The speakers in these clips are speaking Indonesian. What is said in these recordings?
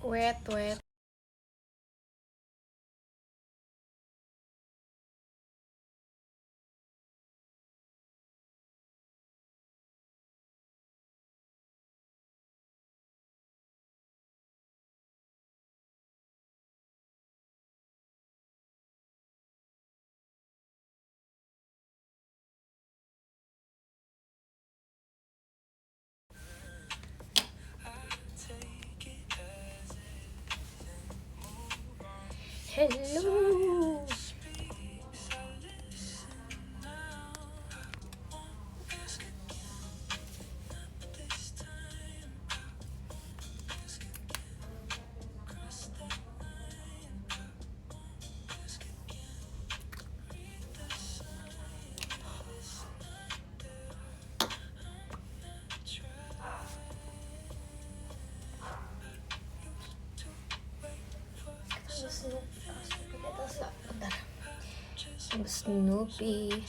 Wait. Hello. Bentar. Snoopy.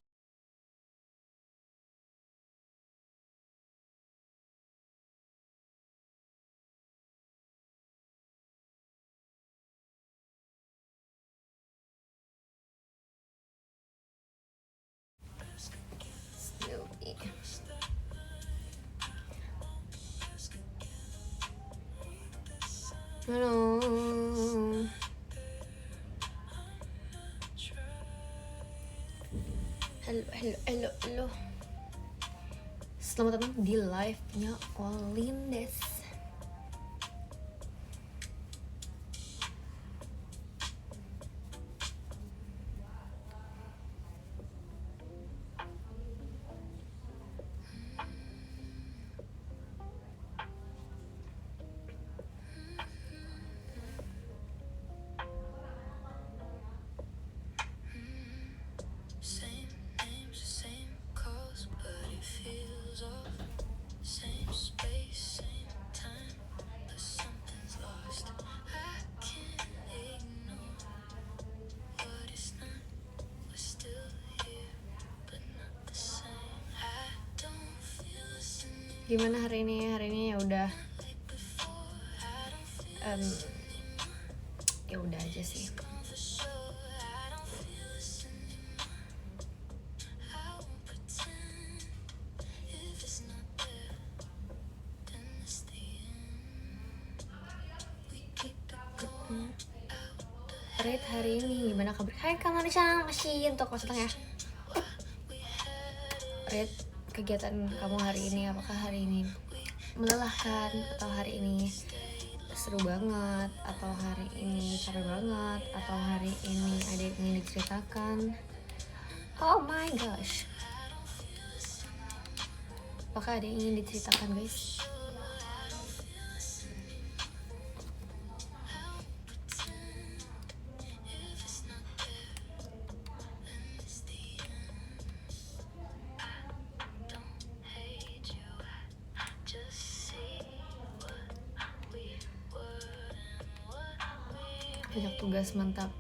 Halo. Halo. Selamat datang di live-nya Olindes. Gimana hari ini? Hari ini ya udah ya udah aja sih. Red hari ini gimana kabar? Hai Kak Marisha, masih untuk maksudnya. Red, kegiatan kamu hari ini apakah hari ini melelahkan atau hari ini seru banget atau hari ini capek banget atau hari ini ada yang ingin diceritakan? Oh my gosh, apakah ada yang ingin diceritakan guys? Banyak tugas, mantap.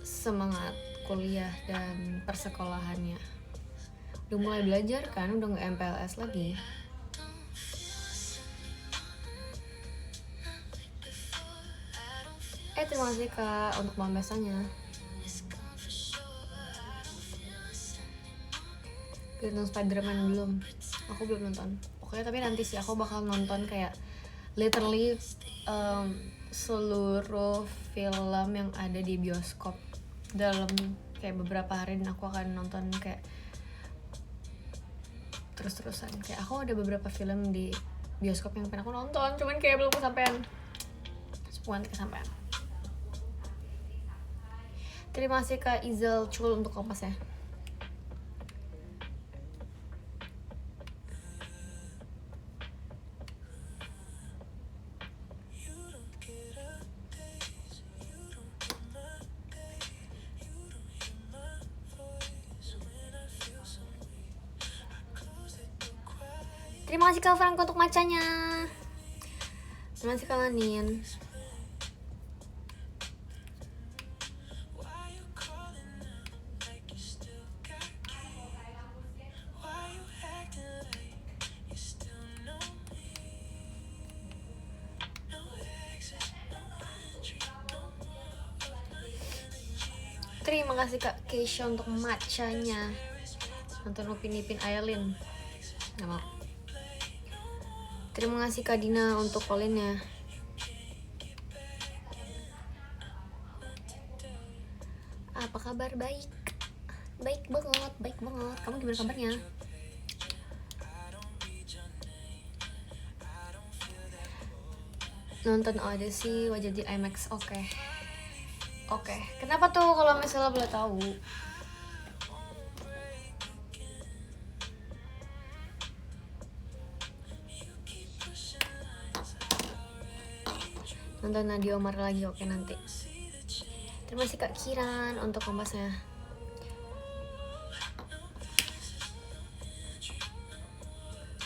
Semangat kuliah dan persekolahannya. Udah mulai belajar kan, udah nggak MPLS lagi. Terima kasih Kak untuk pembahasannya. Udah nonton Spider-Man belum? Aku belum nonton. Pokoknya tapi nanti sih aku bakal nonton kayak literally seluruh film yang ada di bioskop dalam kayak beberapa hari, dan aku akan nonton kayak terus-terusan. Kayak aku ada beberapa film di bioskop yang pengen aku nonton, cuman kayak belum kesampean. Terima kasih Kak Izel Cul untuk kompasnya. Terima kasih Kak Franco untuk macanya. Terima kasih Kak Lanin. Terima kasih Kak Keisha untuk matchanya. Nonton Upin Ipin Ayalin. Nggak mau. Terima kasih Kak Dina untuk call-in-nya. Apa kabar? Baik. Baik banget, baik banget. Kamu gimana kabarnya? Nonton Odyssey wajib di IMAX. Oke. Kenapa tuh kalau misalnya boleh tahu? Nonton Nadia Omar lagi. Oke, nanti. Terima kasih Kak Kiran untuk kompasnya.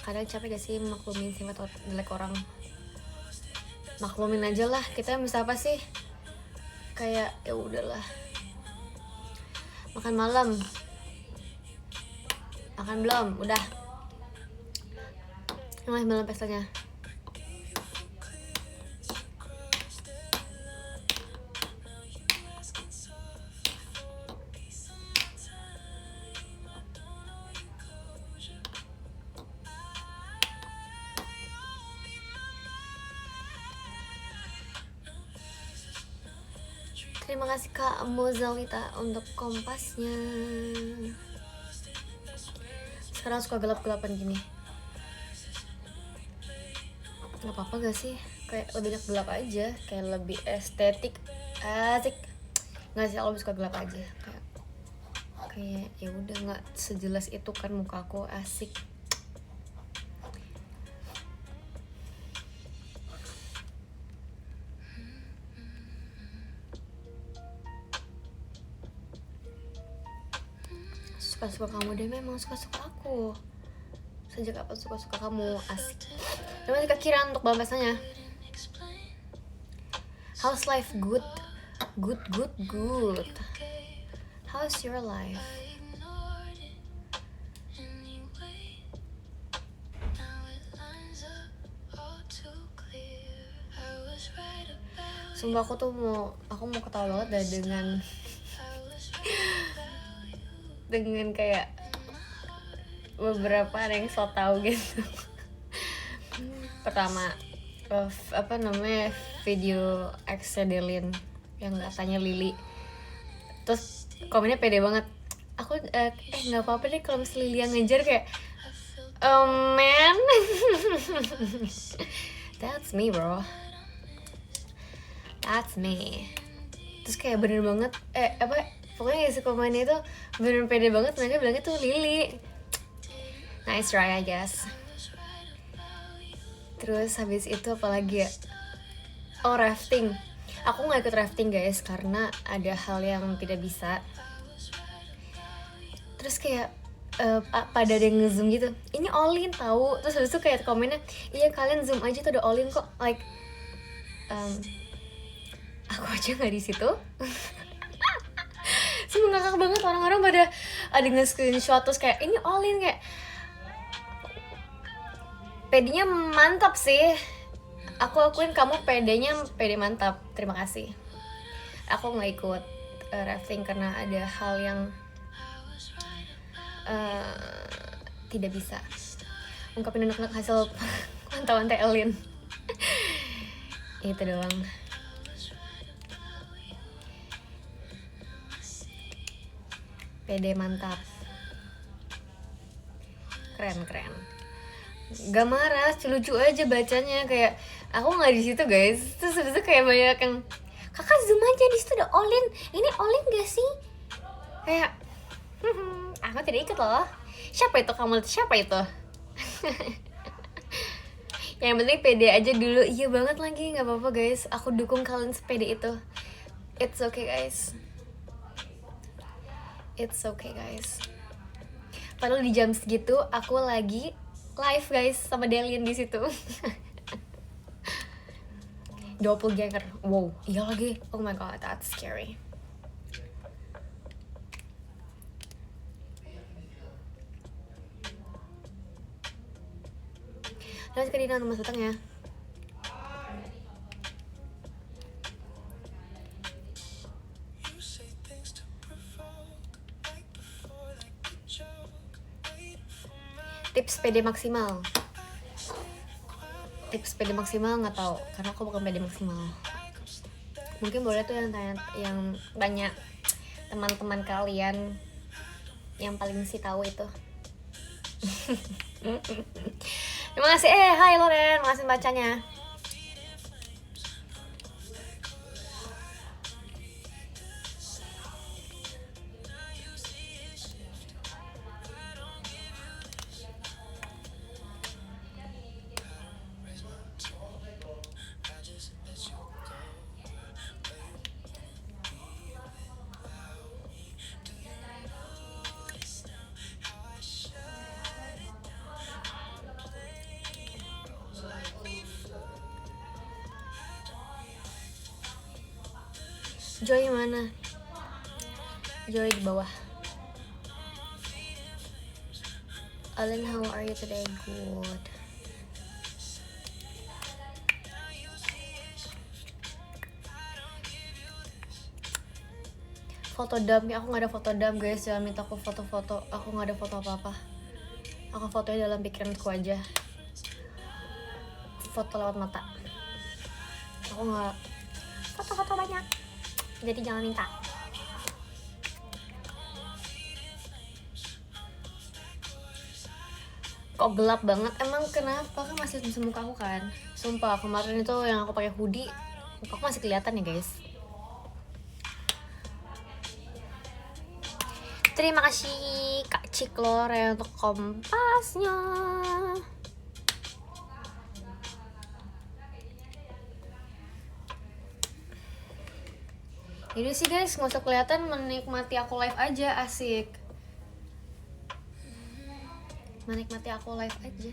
Kadang capek gak sih maklumin sifat jelek orang? Maklumin aja lah, kita bisa apa sih? Kayak ya udahlah. Makan malam. Makan belum? Udah. Masih malam pestanya. Terima kasih Kak Mozalita untuk kompasnya. Sekarang suka gelap-gelapan gini. Gak apa-apa gak sih? Kayak lebih gelap aja, kayak lebih estetik, asik. Gak sih, aku suka gelap aja. Kayak ya udah nggak sejelas itu kan mukaku, asik. Suka-suka kamu deh, memang suka-suka aku. Sejak kapan suka-suka kamu, asik. Terima kasih Kak Kiran untuk balasannya. How's life? Good. How's your life? Sumpah aku mau ketawa banget dah dengan kayak beberapa ada yang so tau gitu. Pertama video ex-Delin yang katanya Lily, terus komennya pede banget. Aku nggak apa-apa deh kalau misalnya Lily yang ngejar, kayak oh man. That's me bro, that's me. Terus kayak bener banget pokoknya isi komennya itu bener pede banget. Mereka bilangnya tuh Lily. Nice try I guess. Terus habis itu apalagi ya? Oh, rafting. Aku gak ikut rafting guys, karena ada hal yang tidak bisa. Terus kayak pada ada yang nge-zoom gitu, ini all in tahu. Terus habis itu kayak komennya, iya kalian zoom aja tuh udah all in kok. Like aku aja gak di situ. Semua ngakak banget, orang-orang pada ada nge-screenshot terus kayak ini all in, kayak pedenya mantap sih. Aku akuin kamu pedenya pede mantap. Terima kasih. Aku nggak ikut rafting karena ada hal yang tidak bisa. Ungkapin anak-anak hasil pantauan Telin. Itu doang. Pede mantap. Keren. Gak marah, lucu aja bacanya. Kayak aku nggak di situ guys. Terus habis itu kayak banyak yang kakak zoom aja di situ udah all in. Ini all in gak sih? Kayak aku tidak ikut loh. Siapa itu kamu? Siapa itu? Yang penting pede aja dulu. Iya banget lagi, nggak apa-apa guys. Aku dukung kalian sepede itu. It's okay guys. It's okay guys. Padahal di jam segitu aku lagi live guys sama Delin di situ. Doppelganger. Wow, iya lagi. Oh my god, that's scary. Terus ke Dina nomor setengah ya. Tips PD maksimal. Tips PD maksimal nggak tahu, karena aku bukan PD maksimal. Mungkin boleh tuh yang tanya, yang banyak teman-teman kalian yang paling sih tahu itu. Terima kasih. Hai Loren, makasih bacanya. Joy mana? Joy di bawah. Alin, how are you today? Good. Foto dump, ya aku nggak ada foto dump guys, jangan minta aku foto-foto. Aku nggak ada foto apa-apa. Aku fotonya dalam pikiranku aja. Foto lewat mata. Aku nggak foto-foto banyak. Jadi jangan minta. Kok gelap banget? Emang kenapa? Kan masih bisa muka aku kan. Sumpah kemarin itu yang aku pakai hoodie, muka aku masih kelihatan ya guys. Terima kasih Kak Ciklore untuk kompasnya. Ini sih guys, nggak usah kelihatan, menikmati aku live aja, asik. Menikmati aku live aja.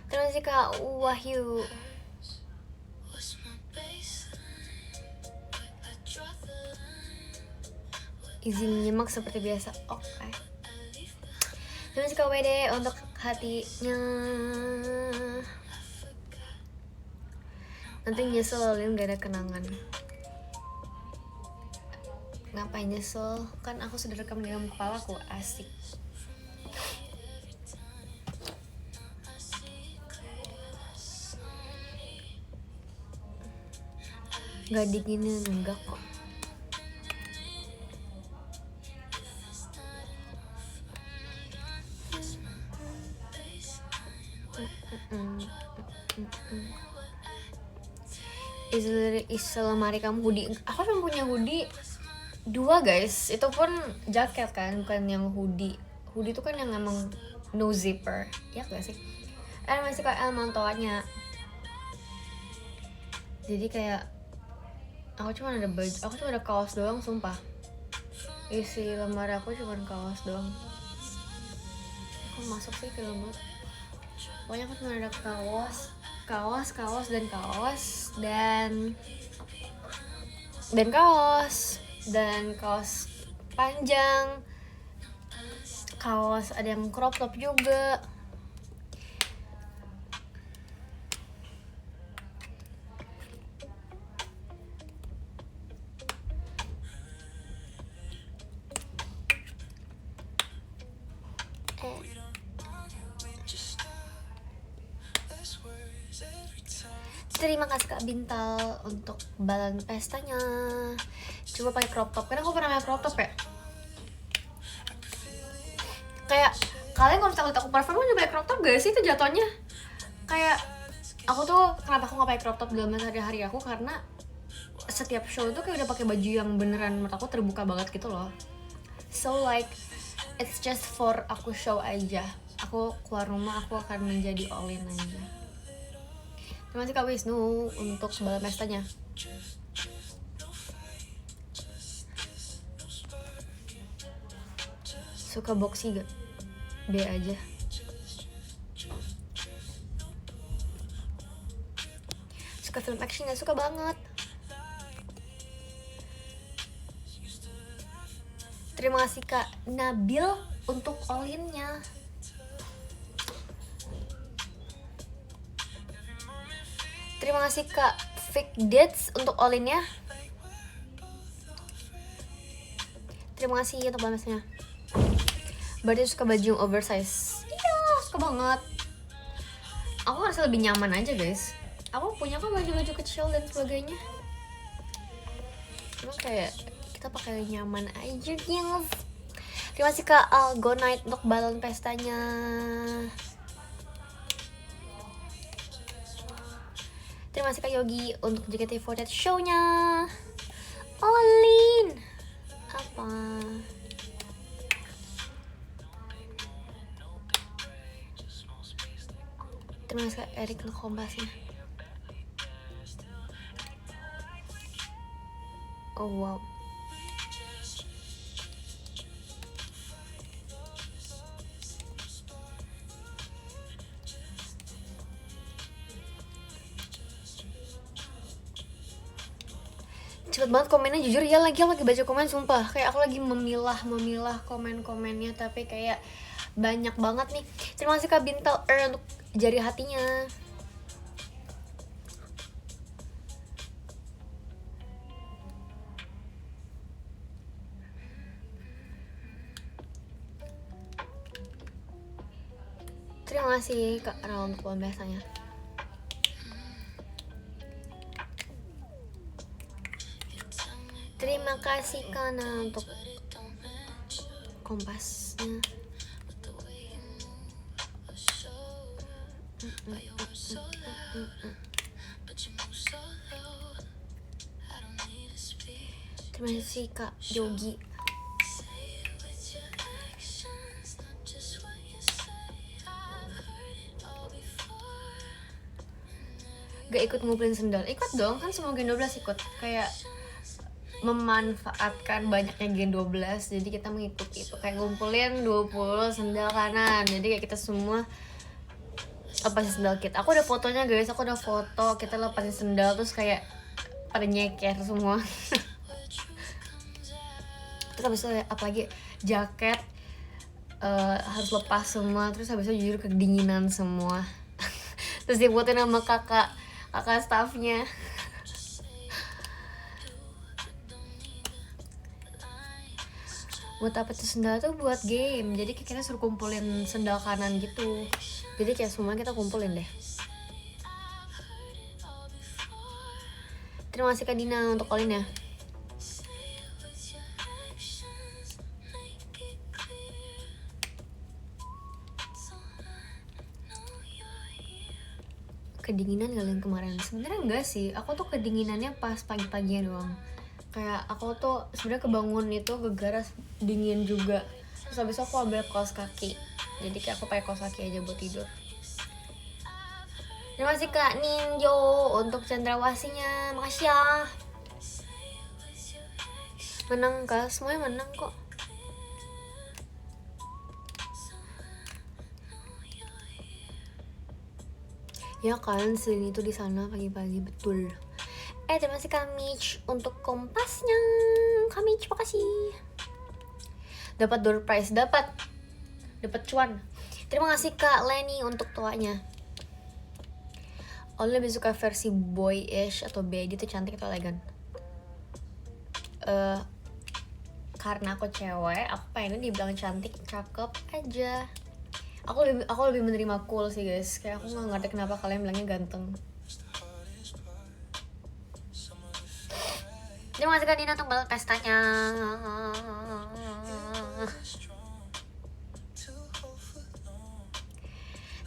Terima kasih Kak Wahyu. Izin menyimak seperti biasa. Oke. Terima kasih Kak WD untuk hatinya. Nanti nyesel Lin gak ada kenangan. Ngapain nyesel? Kan aku sudah rekam di dalam kepalaku, asik. Gak dinginin, enggak kok. Isi lemari kamu hoodie. Aku cuma punya hoodie 2 guys. Itu pun jaket kan, bukan yang hoodie. Hoodie itu kan yang emang no zipper. Ya gak sih? Masih kayak mantoannya. Jadi kayak aku cuma ada baju, aku cuma ada kaos doang, sumpah. Isi lemari aku cuma kaos doang. Aku masuk sih ke lemari. Pokoknya aku cuma ada kaos dan kaos panjang, kaos ada yang crop top juga. Terima kasih Kak Bintal untuk balon pestanya. Coba pakai crop top, karena aku pernah pakai crop top ya. Kayak kalian kalau misalnya aku perform juga pakai crop top gak sih itu jatuhnya? Kayak aku tuh kenapa aku nggak pakai crop top dalam hari-hari aku, karena setiap show tuh kayak udah pakai baju yang beneran menurut aku terbuka banget gitu loh. So like it's just for aku show aja. Aku keluar rumah aku akan menjadi all in aja. Terima kasih Kak Wisnu untuk balon pestanya. Suka boxy gak? B aja. Suka film action gak? Suka banget. Terima kasih Kak Nabil untuk all-in-nya. Terima kasih Kak Fake Dates untuk all-in-nya. Terima kasih untuk bonusnya. Berarti suka baju yang oversize? Iya, suka banget. Aku harus lebih nyaman aja guys. Aku punya kok baju-baju kecil dan sebagainya. Cuma kayak kita pakai nyaman aja guys. Terima kasih Kak Go Night untuk balon pestanya. Terima kasih Kak Yogi untuk JKT48 show-nya. Olin apa? Terima kasih Kak Erik untuk kompasnya. Oh wow. Cepet banget komennya, jujur ya, lagi baca komen sumpah. Kayak aku lagi memilah komen-komennya, tapi kayak banyak banget nih. Terima kasih Kak Bintal untuk jari hatinya. Terima kasih Kak Ral untuk biasanya. Terima kasih Kana untuk kompasnya. Terima kasih Kak Yogi. Gak ikut ngumpulin sendal? Ikut dong, kan semua Gen 12 ikut. Kayak memanfaatkan banyaknya Gen 12, jadi kita mengikuti itu. Kayak ngumpulin 20 sendal kanan. Jadi kayak kita semua lepasin sendal kita. Aku ada fotonya guys, aku ada foto kita lepasin sendal terus kayak pada nyeker semua. Terus habis itu apalagi jaket harus lepas semua. Terus habis itu jujur kedinginan semua. Terus dibuatin sama kakak staffnya. Buat apa tuh sendal tuh? Buat game. Jadi kita suruh kumpulin sendal kanan gitu. Jadi kayak semua kita kumpulin deh. Terima kasih Kak Dina untuk all-in-nya. Kedinginan kalian kemarin? Sebenarnya enggak sih, aku tuh kedinginannya pas pagi-paginya doang. Kayak aku tuh sebenarnya kebangun itu gegara dingin juga. Terus habis itu aku ambil kaos kaki. Jadi kayak aku pakai kaos kaki aja buat tidur. Terima kasih Kak Ninjo untuk cendrawasinya. Makasih ya. Menang Kak, semuanya menang kok. Ya kan, Selin itu di sana pagi-pagi betul. Terima kasih Kak Mitch untuk kompasnya. Kak Mitch, makasih. Dapat door prize, dapat cuan. Terima kasih Kak Lenny untuk tuanya. Oleh lebih suka versi boyish atau baby itu cantik atau elegan? Karena aku cewek, aku pengen dibilang cantik, cakep aja. Aku lebih menerima cool sih guys. Kayak aku nggak ngerti kenapa kalian bilangnya ganteng. Terima kasih Kak Dina untuk balon pestanya.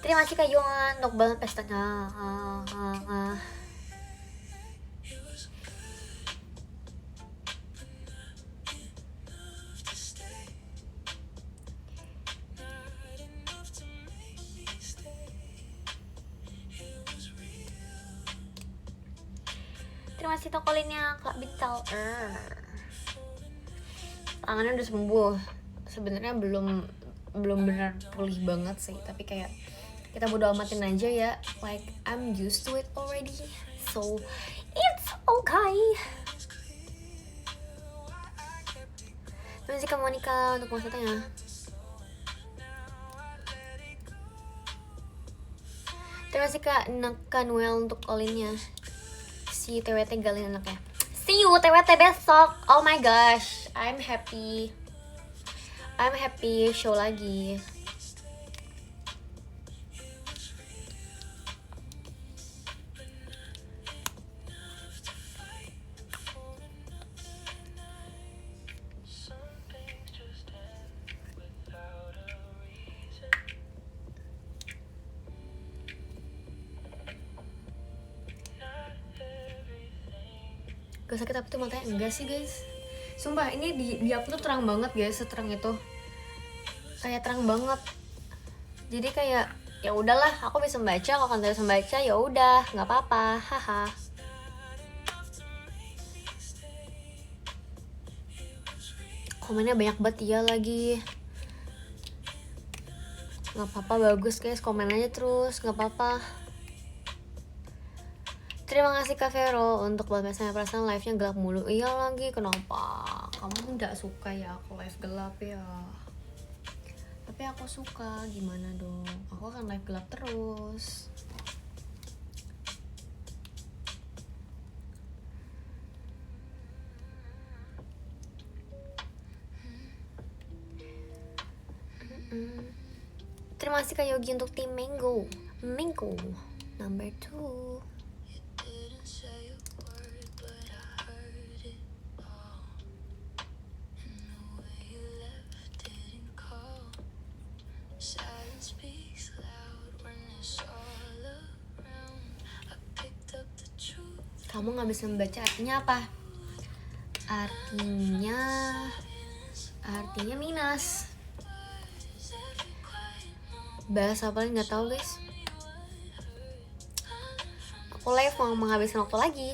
Terima kasih Kak Yuan untuk balon pestanya. Terima kasih tokolinnya Kak Bintal. Tangannya udah sembuh. Sebenarnya belum benar pulih banget sih, tapi kayak kita bodo amatin aja ya. Like I'm used to it already, so it's okay. Terus kasih Kak Monica untuk maksudnya. Terima kasih Kak Noel untuk all-in-nya. Si TWT galin anaknya. See you TWT besok. Oh my gosh, I'm happy show lagi. Gak sakit tapi tuh matanya enggak sih guys. Sumpah ini di aku tuh terang banget guys, seterang itu. Kayak terang banget. Jadi kayak ya udahlah, aku bisa membaca, kalau kalian bisa membaca ya udah, nggak apa-apa, haha. Komennya banyak banget ya lagi. Nggak apa-apa, bagus guys, komen aja terus, nggak apa-apa. Terima kasih Kak Vero untuk bahasanya, perasaan live-nya gelap mulu. Iya lagi, kenapa? Kamu nggak suka ya aku live gelap ya? Tapi aku suka, gimana dong? Aku akan live gelap terus. Terima kasih Kak Yogi untuk tim Mango number 2. Kamu nggak bisa membaca artinya apa? Artinya minus. Bahasa apa nggak tahu guys. Aku live mau menghabiskan waktu lagi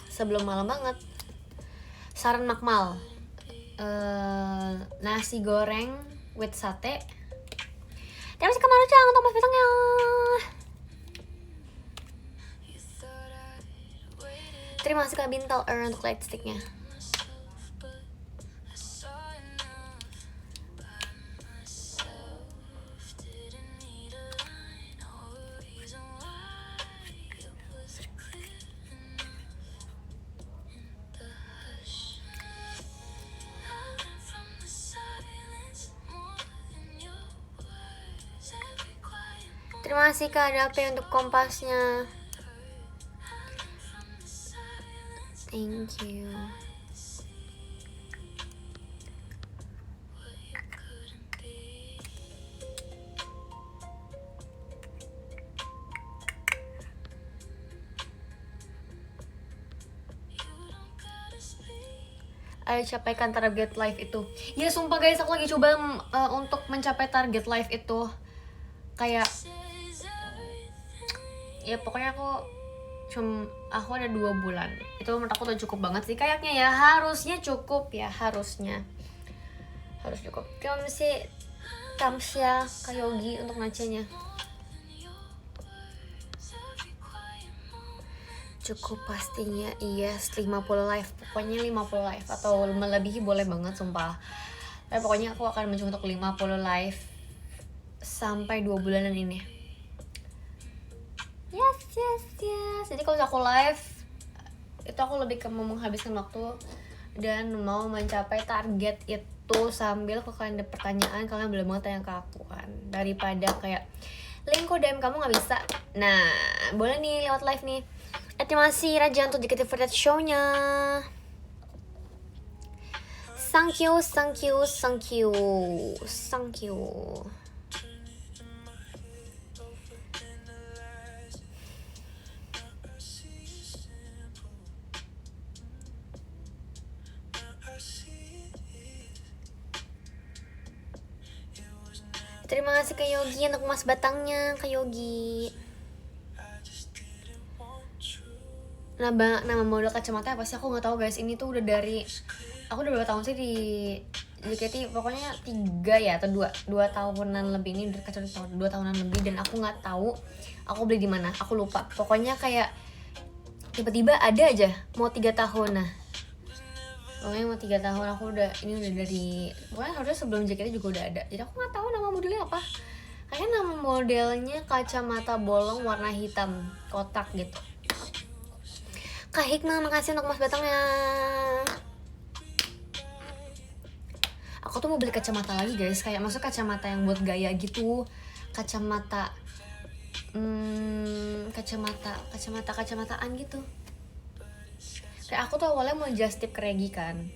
sebelum malam banget. Saran Makmal, nasi goreng with sate. Terima kasih Kamaru Cang untuk mas besoknya. Terima kasih Kak Bintal untuk light sticknya. Terima kasih Kak Dape untuk kompasnya. Thank you. Ayo capaikan target live itu. Ya sumpah guys, aku lagi coba untuk mencapai target live itu. Kayak ya pokoknya aku ada 2 bulan. Itu menurut aku udah cukup banget sih kayaknya ya. Harusnya cukup ya, harus cukup. Terima kasih Kamsya Kak Yogi untuk nacanya. Cukup pastinya, yes, 50 live. Pokoknya 50 live atau melebihi boleh banget sumpah. Tapi pokoknya aku akan mencoba untuk 50 live sampai 2 bulanan ini. Yes. Jadi kalau aku live itu aku lebih ke mau menghabiskan waktu dan mau mencapai target itu sambil kalau kalian ada pertanyaan kalian boleh banget tanya ke aku kan, daripada kayak link DM kamu nggak bisa. Nah boleh nih lewat live nih. Terima kasih Raja untuk JKT48 show-nya. Thank you. Terima kasih Kak Yogi untuk emas batangnya, Kak Yogi. Nama model kacamata apa sih? Aku nggak tahu guys. Ini tuh udah dari aku udah berapa tahun sih di JKT, pokoknya 3 ya atau 2 tahunan lebih. Ini udah kacamata 2 tahunan lebih dan aku nggak tahu aku beli di mana. Aku lupa. Pokoknya kayak tiba-tiba ada aja mau 3 tahun. Nah pokoknya mau 3 tahun aku udah dari pokoknya harusnya sebelum jaketnya juga udah ada, jadi aku nggak tahu nama modelnya apa. Kayaknya nama modelnya kacamata bolong warna hitam kotak gitu. Kak Hikmah, makasih untuk emas batangnya. Aku tuh mau beli kacamata lagi guys, kayak maksudnya kacamata yang buat gaya gitu, kacamataan gitu. Kayak aku tuh awalnya mau just tip ke Regi kan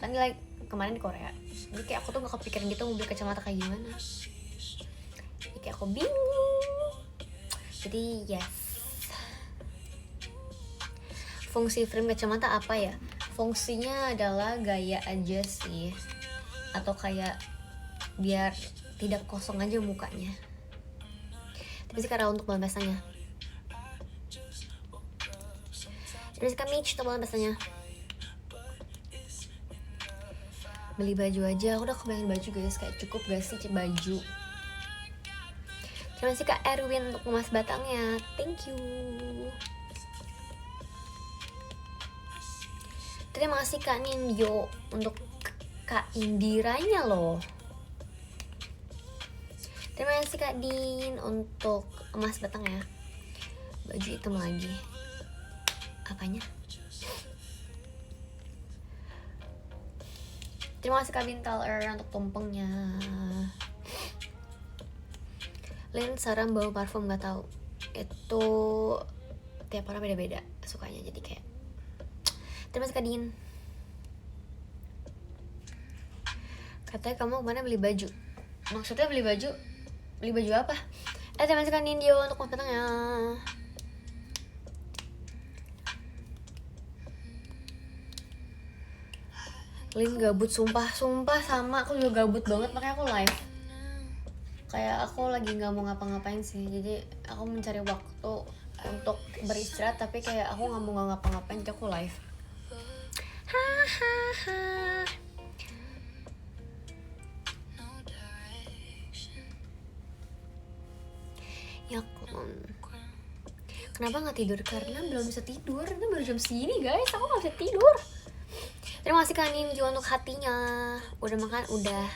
like kemarin di Korea, jadi kayak aku tuh gak kepikiran gitu mau beli kacamata kayak gimana, jadi kayak aku bingung. Jadi yes, fungsi frame kacamata apa ya? Fungsinya adalah gaya aja sih, atau kayak biar tidak kosong aja mukanya. Tapi sekarang untuk bahan dasarnya, terus kami coba bahan dasarnya. Beli baju aja, aku udah kebayang baju guys, kayak cukup gak sih baju. Terima kasih Kak Erwin untuk emas batangnya, thank you. Terima kasih Kak Nindyo untuk Kak Indiranya loh. Terima kasih Kak Din untuk emas batangnya. Baju hitam lagi, apanya? Terima kasih Kak Bintal untuk tumpengnya. Lin, saran bawa parfum gak tahu. Itu tiap orang beda-beda sukanya, jadi kayak. Terima kasih Kak Din. Katanya kamu kemana beli baju? Maksudnya beli baju apa? Terima kasih Kak Nindyo untuk matangnya. Lin gabut, sumpah sama, aku juga gabut banget, makanya aku live. Kayak aku lagi nggak mau ngapa-ngapain sih, jadi aku mencari waktu untuk beristirahat, tapi kayak aku nggak mau ngapa-ngapain, jadi aku live. Hahaha. Ya kon. Kenapa nggak tidur? Karena belum bisa tidur. Ini baru jam segini guys, aku nggak bisa tidur. Terima kasih Kak Nin juga untuk hatinya. Udah makan? Udah.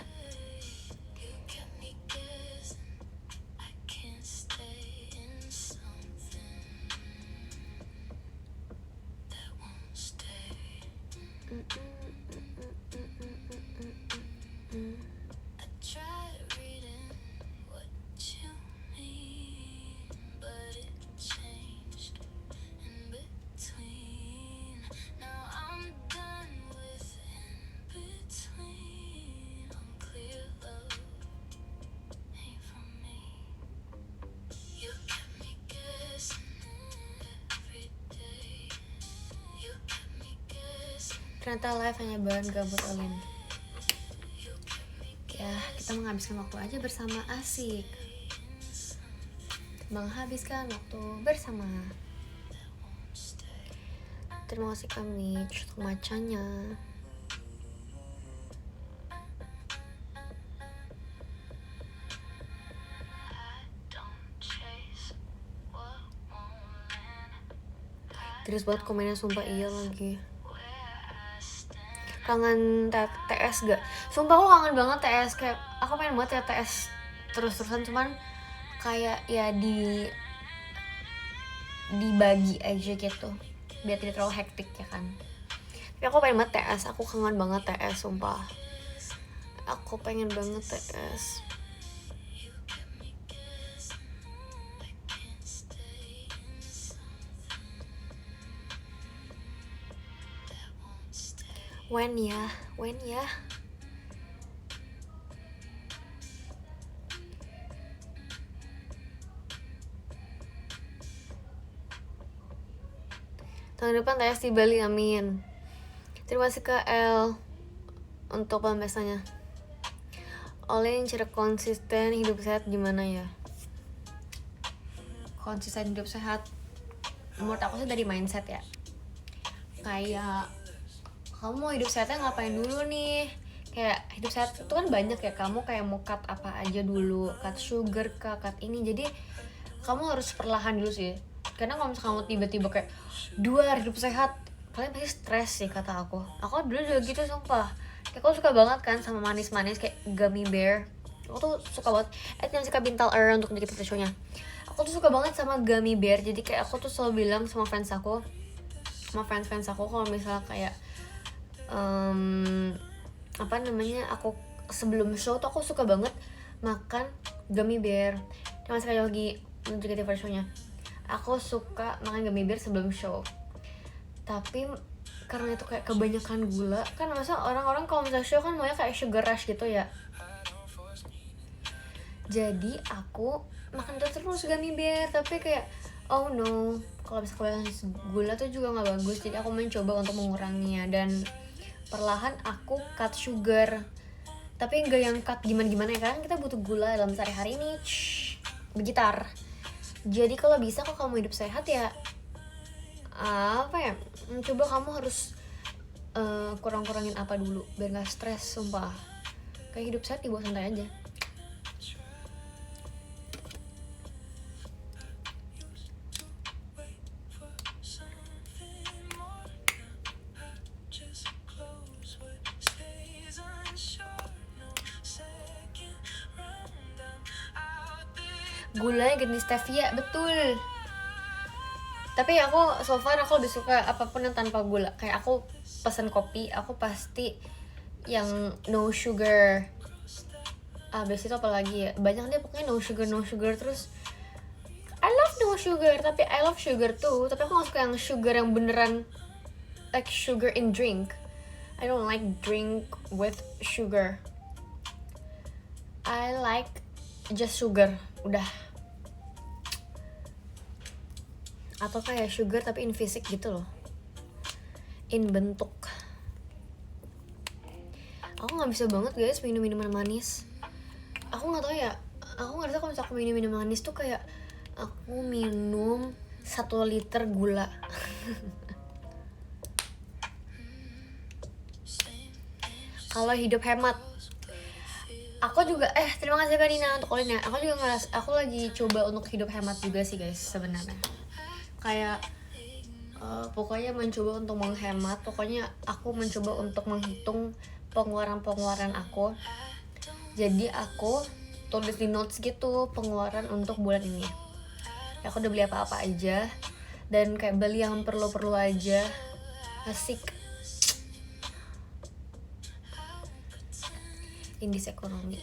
Ternyata live hanya bahan gabut Olin. Ya, kita menghabiskan waktu aja bersama, asik. Menghabiskan waktu bersama. Terima kasih kami untuk macanya. Terus buat komennya, sumpah iya lagi. Kangen TS gak? Sumpah aku kangen banget TS, kayak aku pengen banget ya TS terus-terusan, cuman kayak ya dibagi aja gitu biar tidak terlalu hektik ya kan. Tapi aku pengen banget TS, aku kangen banget TS, sumpah aku pengen banget TS. When ya? Tahun depan TS di Bali, amin. Terima kasih Kak L untuk pembahasannya. Oleh cara konsisten hidup sehat gimana ya? Konsisten hidup sehat menurut aku sih dari mindset ya. Kayak kamu mau hidup sehatnya ngapain dulu nih? Kayak hidup sehat itu kan banyak ya, kamu kayak mau cut apa aja dulu, cut sugar, cut ini. Jadi kamu harus perlahan dulu sih, karena kalau misalnya kamu tiba-tiba kayak 2 hari hidup sehat kalian pasti stres sih kata aku dulu juga gitu sumpah. Kayak aku suka banget kan sama manis-manis kayak gummy bear. Aku tuh suka banget. Yang suka Bintal untuk dikit show-nya. Aku tuh suka banget sama gummy bear. Jadi kayak aku tuh selalu bilang sama fans aku kalau misalnya kayak apa namanya, aku sebelum show tuh aku suka banget makan gummy bear. Cuma sekali lagi untuk dikit show-nya, aku suka makan gummy bear sebelum show. Tapi karena itu kayak kebanyakan gula kan, masa orang-orang kalau misalnya show kan maunya kayak sugar rush gitu ya. Jadi aku makan terus gummy bear, tapi kayak oh no, kalau misalnya gula tuh juga nggak bagus. Jadi aku mencoba untuk menguranginya dan perlahan aku cut sugar. Tapi nggak yang cut gimana-gimana ya, kan kita butuh gula dalam sehari-hari ini. Begitar. Jadi kalau bisa kok kamu hidup sehat ya, apa ya, coba kamu harus kurang-kurangin apa dulu biar nggak stres. Sumpah kayak hidup sehat dibawa santai aja. Gulanya ganti stevia, betul. Tapi aku so far aku lebih suka apapun yang tanpa gula. Kayak aku pesen kopi, aku pasti yang no sugar. Abis itu apa lagi ya, banyak deh pokoknya no sugar terus. I love no sugar, tapi I love sugar tuh. Tapi aku gak suka yang sugar yang beneran like sugar in drink. I don't like drink with sugar. I like just sugar, udah. Atau kayak sugar tapi in fisik gitu loh, in bentuk. Aku nggak bisa banget guys minum minuman manis. Aku nggak tahu ya, aku ngerasa kalau misalnya aku minum minuman manis tuh kayak aku minum 1 liter gula. Kalau hidup hemat, aku juga terima kasih Kak Dina untuk call-in ya. Aku juga ngerasa aku lagi coba untuk hidup hemat juga sih guys sebenarnya. Kayak pokoknya mencoba untuk menghemat. Pokoknya aku mencoba untuk menghitung pengeluaran aku. Jadi aku tulis di notes gitu pengeluaran untuk bulan ini. Ya, aku udah beli apa-apa aja dan kayak beli yang perlu-perlu aja. Asik. Indis ekonomi.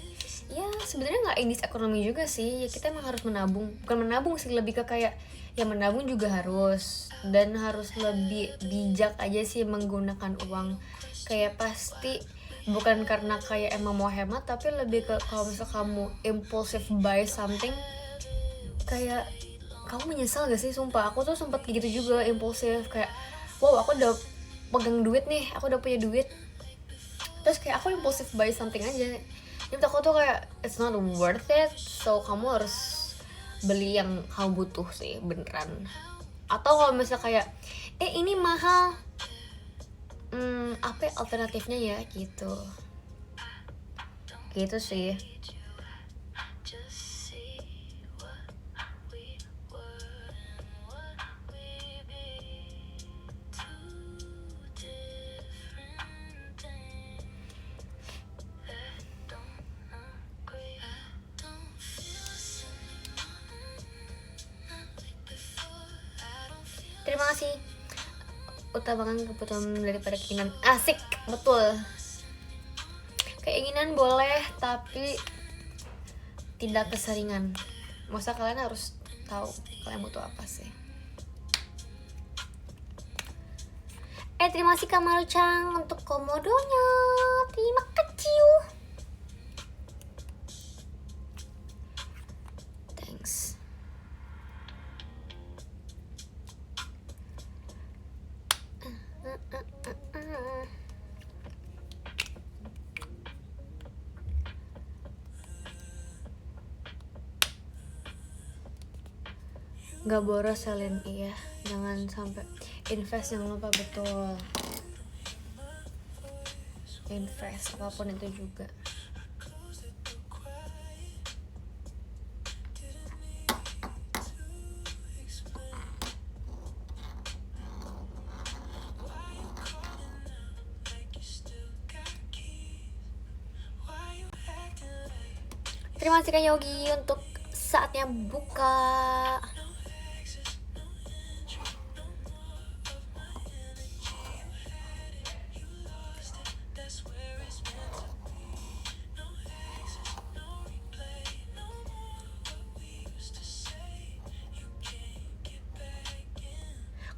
Ya sebenarnya nggak indis ekonomi juga sih. Ya kita emang harus menabung. Bukan menabung sih, lebih ke kayak ya menabung juga harus, dan harus lebih bijak aja sih menggunakan uang. Kayak pasti bukan karena kayak emang mau hemat, tapi lebih ke kalau misal kamu impulsive buy something, kayak kamu menyesal gak sih? Sumpah aku tuh sempet gitu juga, impulsif kayak wow aku udah pegang duit nih, aku udah punya duit, terus kayak aku impulsive buy something aja. Jadi aku tuh kayak it's not worth it, so kamu harus beli yang kamu butuh sih beneran. Atau kalau misalnya kayak ini mahal, apa alternatifnya ya gitu sih. Terima kasih. Utamakan kebutuhan daripada keinginan. Asik, betul. Keinginan boleh, tapi tidak keseringan. Masa kalian harus tahu kalian butuh apa sih. Terima kasih Kak Marucang untuk komodonya. Terima kasih. Thanks. Gak boros Selin, iya. Jangan sampai invest, jangan lupa, betul. Invest apapun itu juga. Terima kasih Kak Yogi untuk saatnya buka.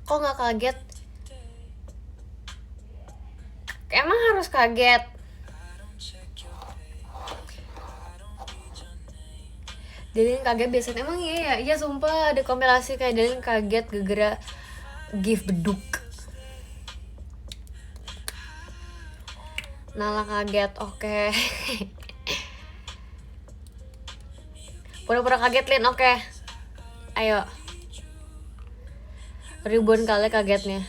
Kok nggak kaget? Emang harus kaget? Delin kaget biasanya, emang iya ya? Iya sumpah ada kompilasi kayak Delin kaget gegera give beduk. Nala kaget, oke. Pura-pura kaget Lin, oke. Ayo. Ribuan kali kagetnya.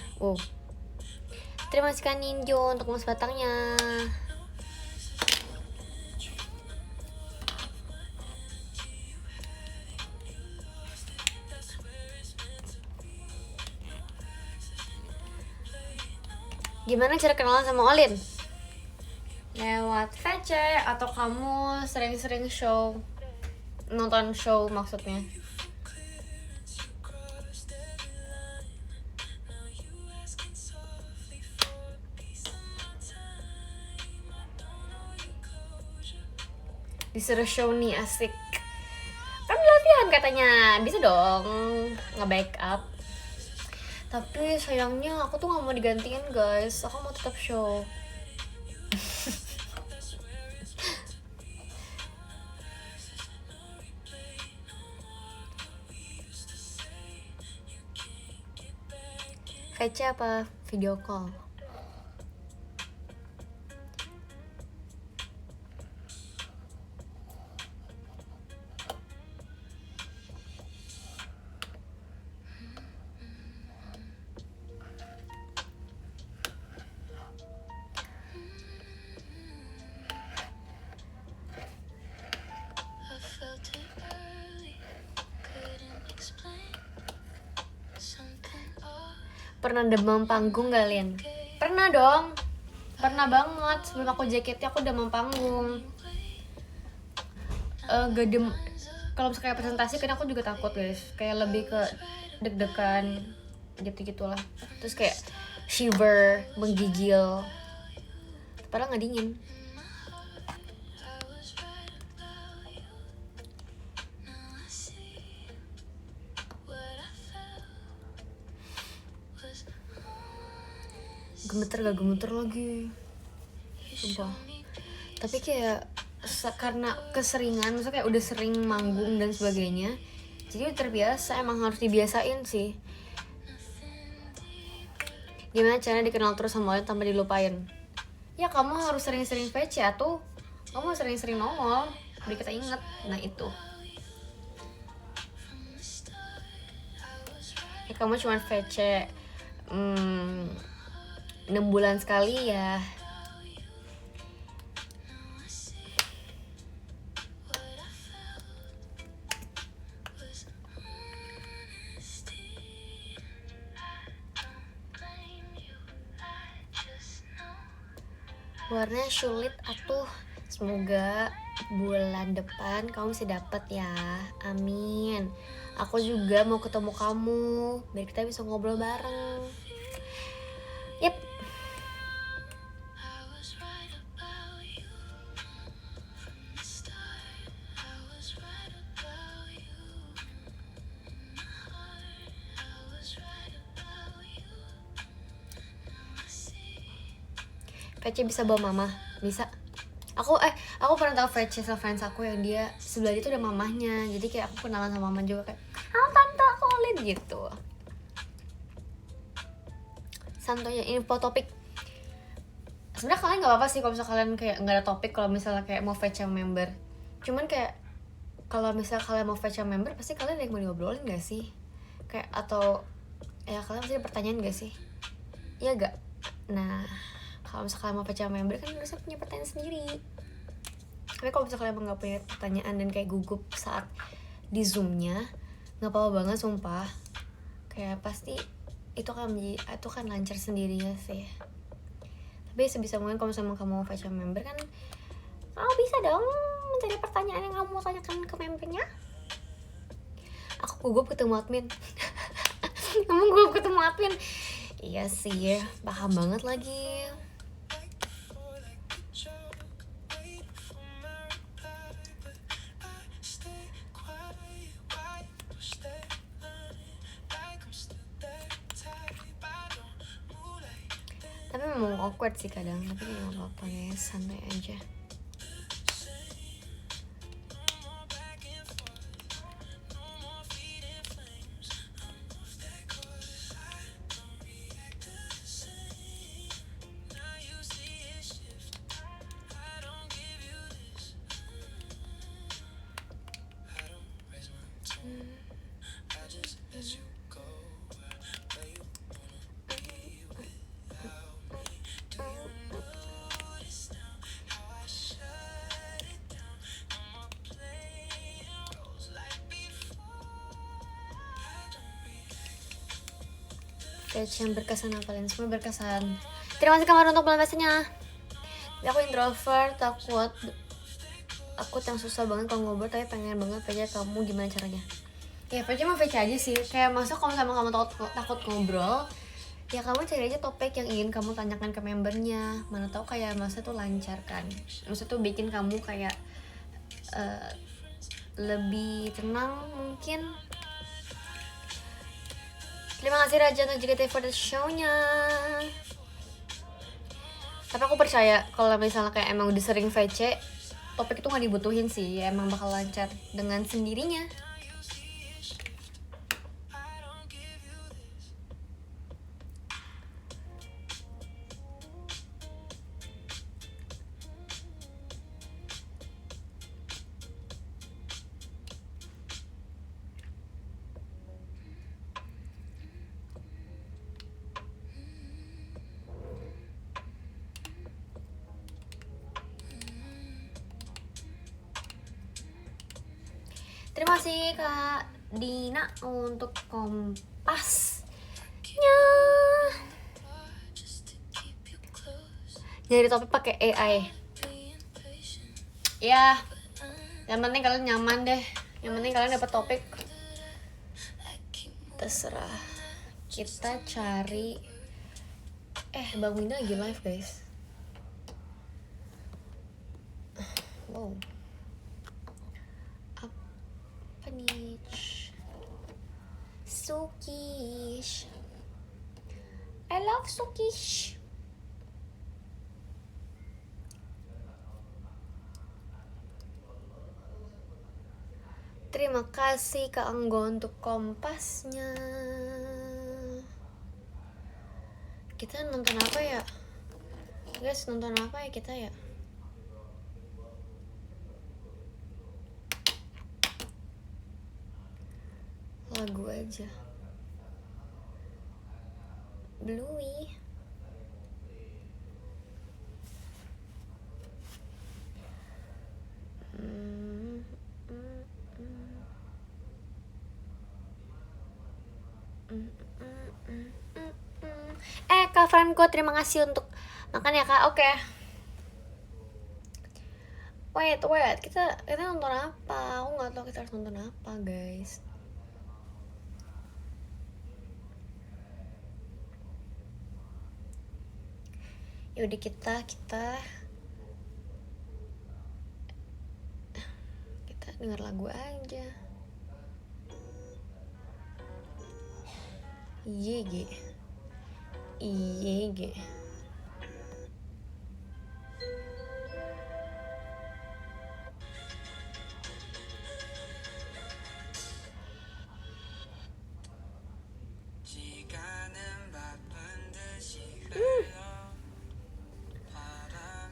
Terima kasih Kak Ninjo untuk mas batangnya. Gimana cara kenalan sama Olin? Lewat VC atau kamu sering-sering show, nonton show maksudnya? Disuruh show nih, asik. Kan latihan katanya, bisa dong nge-backup. Tapi sayangnya aku tuh gak mau digantiin guys, aku mau tetap show. VC apa video call? Pernah demam panggung gak Lin? Pernah dong, pernah banget. Sebelum aku jaketnya aku demam panggung. Kalau misalnya presentasi kan aku juga takut guys, kayak lebih ke deg-degan gitu-gitulah. Terus kayak shiver, menggigil, padahal nggak dingin. Gemeter gak gemeter lagi, sumpah. Tapi kayak karena keseringan, maksudnya kayak udah sering manggung dan sebagainya, jadi terbiasa. Emang harus dibiasain sih. Gimana caranya dikenal terus sama Olin tanpa dilupain? Ya kamu harus sering-sering VC atau kamu sering-sering nongol biar kita inget. Nah itu ya, kamu cuma VC 6 bulan sekali ya. Warnanya sulit atuh. Semoga bulan depan kamu bisa dapat ya. Amin. Aku juga mau ketemu kamu biar kita bisa ngobrol bareng. Yep. VC bisa bawa mama? Bisa. Aku pernah tahu VC sama fans aku yang dia sebelah itu udah mamahnya. Jadi kayak aku kenalan sama mama juga, kayak halo tante aku Olin gitu. Santonya info topik. Sebenarnya kalian nggak apa-apa sih kalau misalnya kalian kayak nggak ada topik, kalau misalnya kayak mau VC member. Cuman kayak kalau misalnya kalian mau VC member pasti kalian ada yang mau diobrolin nggak sih? Kayak atau ya kalian pasti ada pertanyaan nggak sih? Iya gak? Nah kalau misalnya kalian mau VC member kan harusnya punya pertanyaan sendiri. Tapi kalau misalnya kalian emang gak punya pertanyaan dan kayak gugup saat di zoomnya, gak apa-apa banget sumpah. Kayak pasti itu kan lancar sendirinya sih. Tapi sebisa mungkin kalau misalnya kamu mau VC member kan Kamu bisa dong mencari pertanyaan yang kamu mau tanyakan ke membernya. Aku gugup ketemu admin. Kamu gugup ketemu admin. Iya sih, paham banget lagi. Tapi memang awkward sih kadang, tapi gak apa-apa guys, santai aja. Page yang berkesan apa lain? Semua berkesan. Terima kasih Kamar untuk pembahasannya. Aku introvert, takut yang susah banget kalau ngobrol, tapi pengen banget aja kamu gimana caranya. Ya VC mah VC aja sih. Kayak masa kalau sama kamu takut ngobrol, ya kamu cari aja topik yang ingin kamu tanyakan ke membernya. Mana tahu kayak masa tuh lancar kan. Masa tuh bikin kamu kayak lebih tenang mungkin. Terima kasih Raja untuk JKT for the show-nya. Tapi aku percaya kalau misalnya kayak emang udah sering VC, topik itu gak dibutuhin sih, emang bakal lancar dengan sendirinya. Terima kasih Kak Dina untuk kompasnya. Nyari topik pakai AI. Ya, yang penting kalian nyaman deh. Yang penting kalian dapat topik. Terserah. Kita cari. Bang Winda lagi live guys. Wow. Sukish, I love Sukish. Terima kasih Kak Anggo untuk kompasnya. Kita nonton apa ya? Guys, nonton apa ya kita ya? Lagu aja. Bluey. Kak Franco, terima kasih untuk makan ya Kak. Oke. Wait, kita nonton apa? Aku nggak tahu kita harus nonton apa, guys. Yaudah kita denger lagu aja. YG.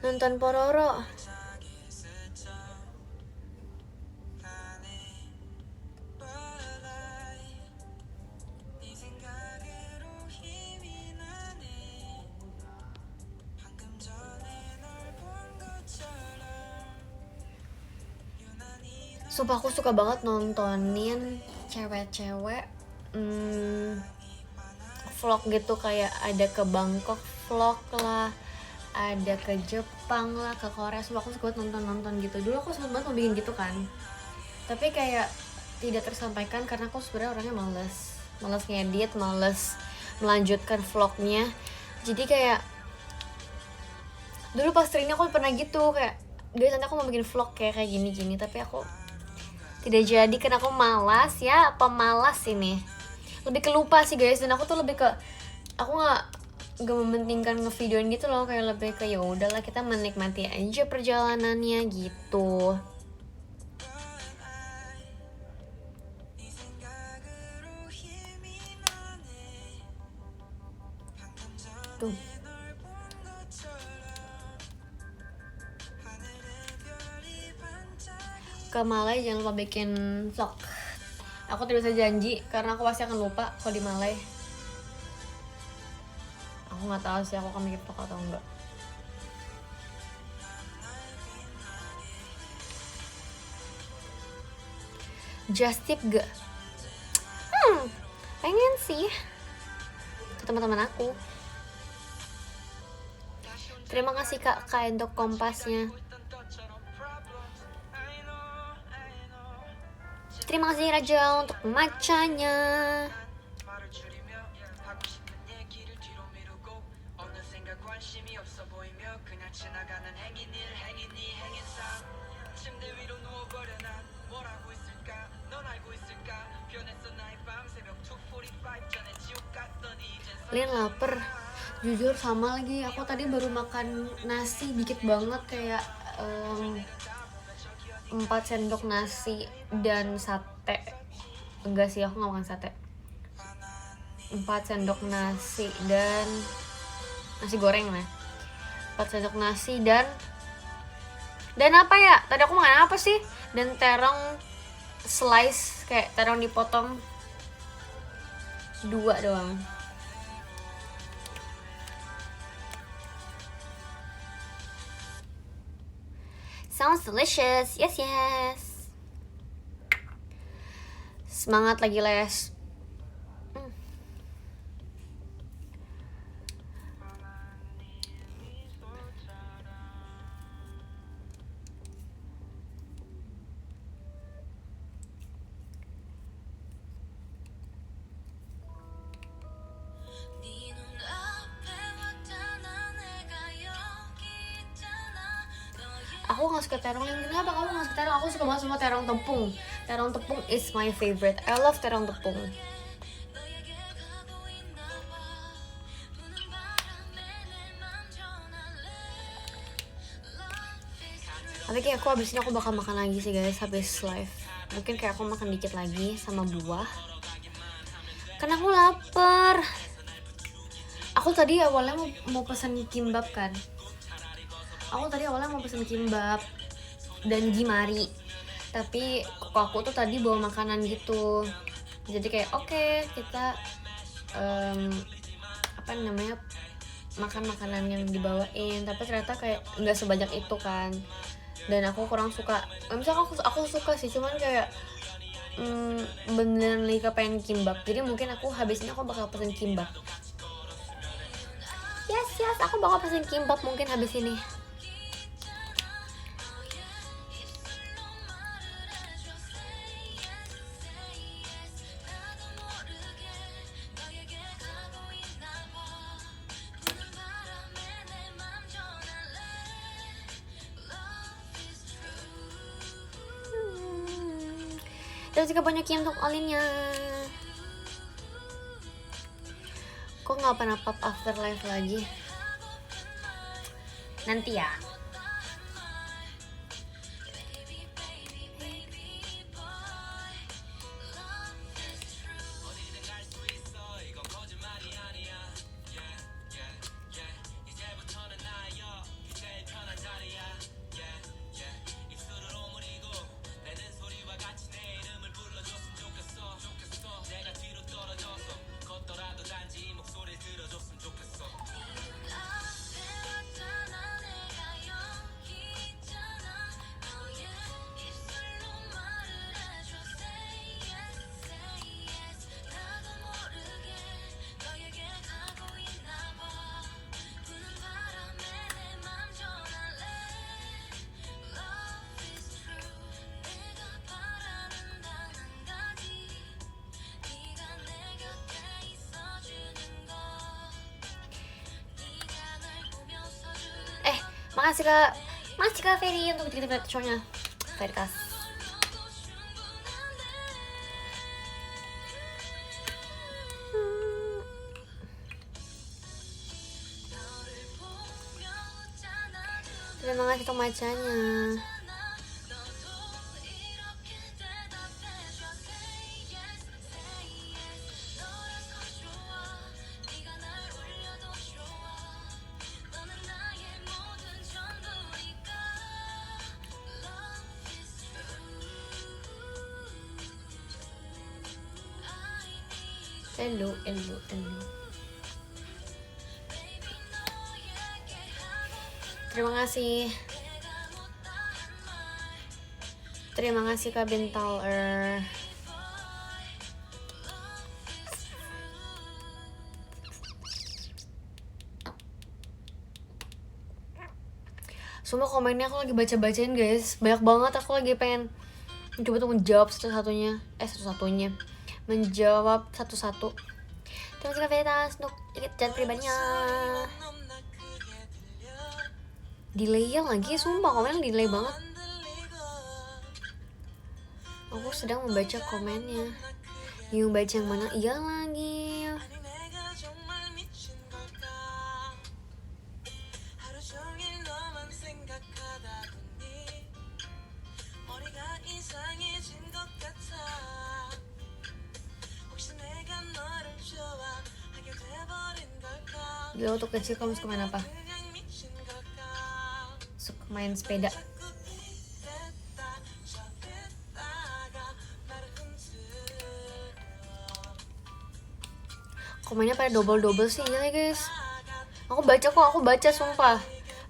Nonton Pororo. Sumpah aku suka banget nontonin cewek-cewek vlog gitu, kayak ada ke Bangkok vlog lah, ada ke Jepang lah, ke Korea, semua aku suka nonton gitu. Dulu aku sempet banget mau bikin gitu kan, tapi kayak tidak tersampaikan karena aku sebenarnya orangnya males ngedit, males melanjutkan vlognya. Jadi kayak dulu pas ini aku pernah gitu kayak, guys nanti aku mau bikin vlog kayak gini, tapi aku tidak jadi karena aku malas ya, pemalas ini. Lebih ke lupa sih guys, dan aku tuh lebih ke aku nggak mementingkan ngevideoin gitu loh, kayak lebih ke ya udahlah kita menikmati aja perjalanannya gitu. Tuh. Ke Malai jangan lupa bikin vlog. Aku tidak bisa janji karena aku pasti akan lupa kalau di Malai. Aku nggak tahu sih aku akan bikin vlog atau enggak. Just tip gak? Pengen sih ke teman-teman aku. Terima kasih Kak untuk kompasnya. Terima kasih Raja untuk macanya. Lin lapar. Jujur sama lagi, aku tadi baru makan nasi dikit banget, kayak 4 sendok nasi dan sate. Enggak sih, aku gak makan sate. 4 sendok nasi dan nasi goreng lah. 4 sendok nasi dan apa ya? Tadi aku makan apa sih? Dan terong slice, kayak terong dipotong 2 doang. Sounds delicious. Yes. Semangat lagi les. Aku gak suka terong, yang kenapa kamu gak suka terong? Aku suka banget sama terong tepung. Terong tepung is my favorite. I love terong tepung. Tapi kayak aku abis ini aku bakal makan lagi sih guys, habis live. Mungkin kayak aku makan dikit lagi sama buah, karena aku lapar. Aku tadi awalnya mau pesan kimbap kan. Aku tadi awalnya mau pesen kimbap dan gimari, tapi kok aku tuh tadi bawa makanan gitu. Jadi kayak oke, kita makan makanan yang dibawain, tapi ternyata kayak nggak sebanyak itu kan, dan aku kurang suka. Misalnya aku suka sih, cuman kayak beneran lagi kepengen kimbap, jadi mungkin aku habis ini aku bakal pesen kimbap. Yes, aku bakal pesen kimbap mungkin habis ini. Terus juga banyak yang untuk olinnya. Kok nggak pernah pop after live lagi? Nanti ya. Makasih Kak Ferry untuk tiket show-nya. Veritas. Terima kasih untuk macanya. Elu. Terima kasih Kak Bintaler. Semua komennya aku lagi baca-bacain guys. Banyak banget, aku lagi pengen mencoba untuk menjawab satu-satunya. Menjawab satu-satu. Terima kasih Kak Veritas untuk chat pribadinya. Delay lagi, sumpah komen delay banget. Aku sedang membaca komennya. Yang baca yang mana? Iya lagi. Gila, waktu kecil kamu suka main apa? Suka main sepeda. Komennya pada double sih ya guys. Aku baca sumpah.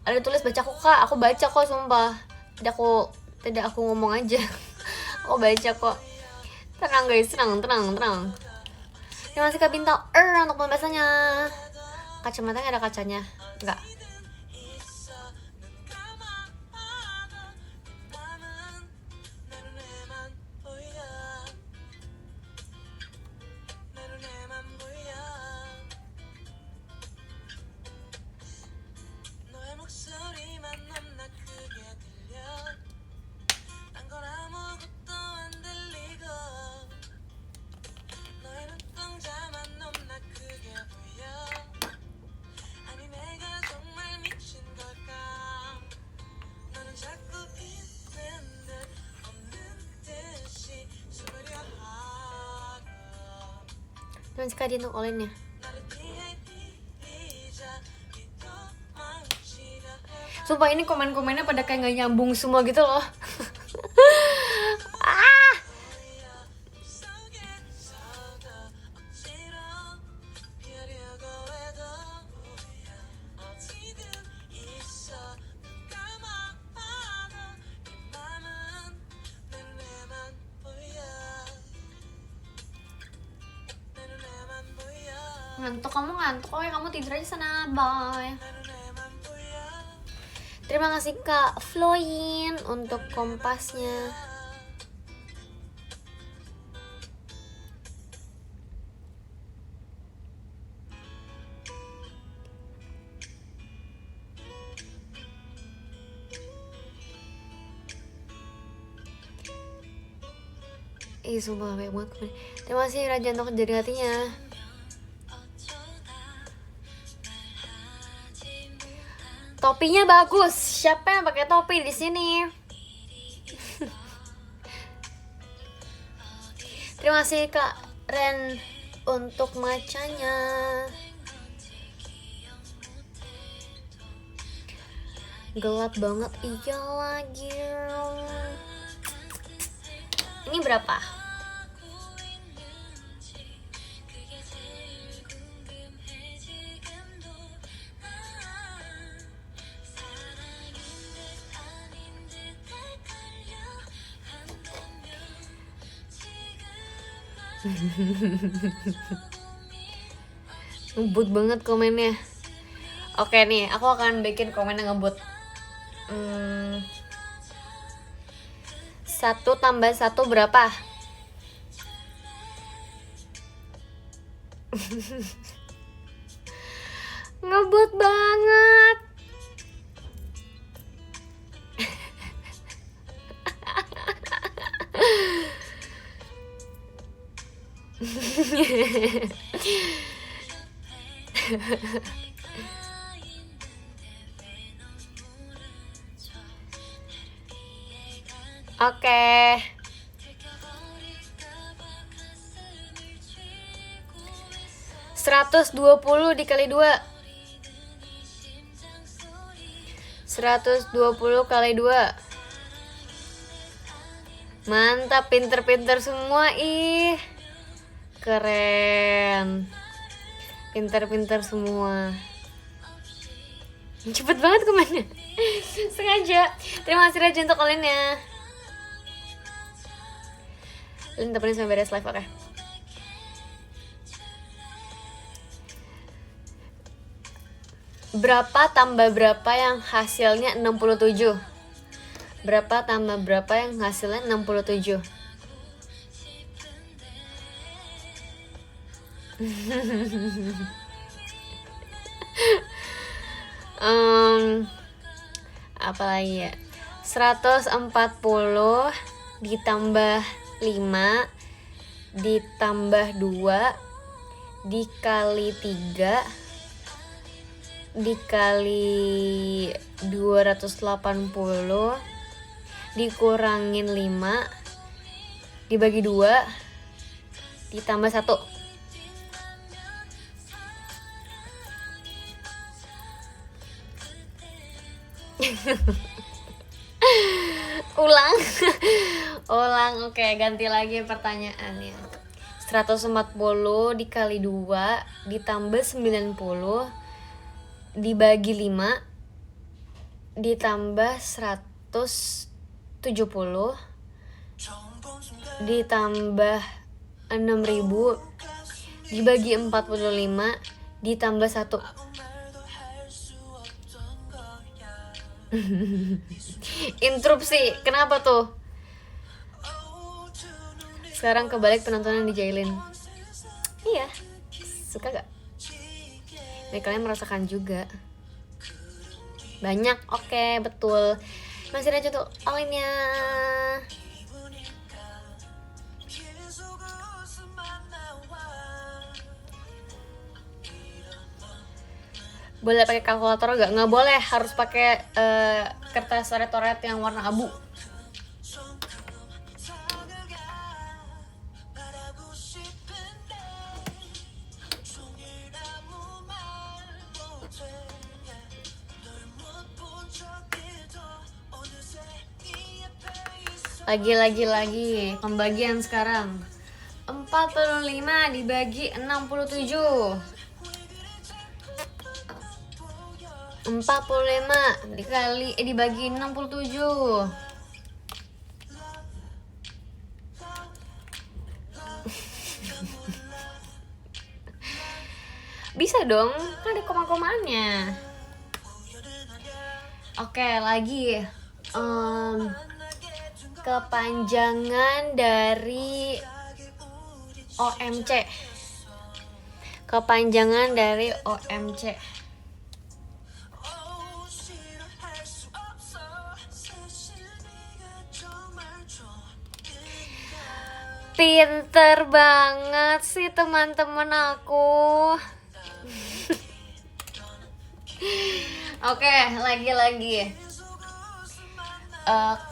Ada tulis baca aku Kak, aku baca kok sumpah. Tidak aku ngomong aja. Aku baca kok. Tenang guys, tenang. Terima kasih Kak Bintang untuk pembahasannya. Kacamatanya ada kacanya? Enggak. Terima kasih Kak Dino online-nya. Sumpah ini komen-komennya pada kayak gak nyambung semua gitu loh. Kamu tidur aja sana, bye. Terima kasih Kak Floyin untuk kompasnya. Sumpah banyak banget. Terima kasih Raja untuk jari hatinya. Topinya bagus. Siapa yang pakai topi di sini? Terima kasih Kak Ren untuk macanya. Gelap banget, iya lagi. Ini berapa? Ngebut banget komennya. Oke nih, aku akan bikin komen yang ngebut. 1 tambah 1 berapa? Ngebut banget. Oke. Seratus 120 dikali 2. 120 kali 2. Mantap, pinter-pinter semua, ih. Keren. Pinter-pinter semua. Cepet banget kemana? Sengaja. Terima kasih Raja untuk kaliannya. Lin temenin sampai beres live, oke? Berapa tambah berapa yang hasilnya 67? Berapa tambah berapa yang hasilnya 67? Apa lagi ya? 140 ditambah 5 ditambah 2 dikali 3 dikali 280 dikurangin 5 dibagi 2 ditambah 1. Ulang. Oke, ganti lagi pertanyaannya. 140 dikali 2 ditambah 90 dibagi 5 ditambah 170 ditambah 6000 dibagi 45 ditambah 1. Interupsi, kenapa tuh? Sekarang kebalik penontonan dijailin. Iya, suka gak? Nih kalian merasakan juga. Banyak, oke, betul. Masih aja tuh alinnya. Boleh pakai kalkulator gak? Nggak boleh, harus pakai kertas coret-coret yang warna abu. Lagi pembagian sekarang. 45 dibagi 67. 45 dibagi 67. Bisa dong, kan ada koma-komanya. Oke, lagi kepanjangan dari OMC. Kepanjangan dari OMC. Pinter banget sih teman-teman aku. Oke, lagi.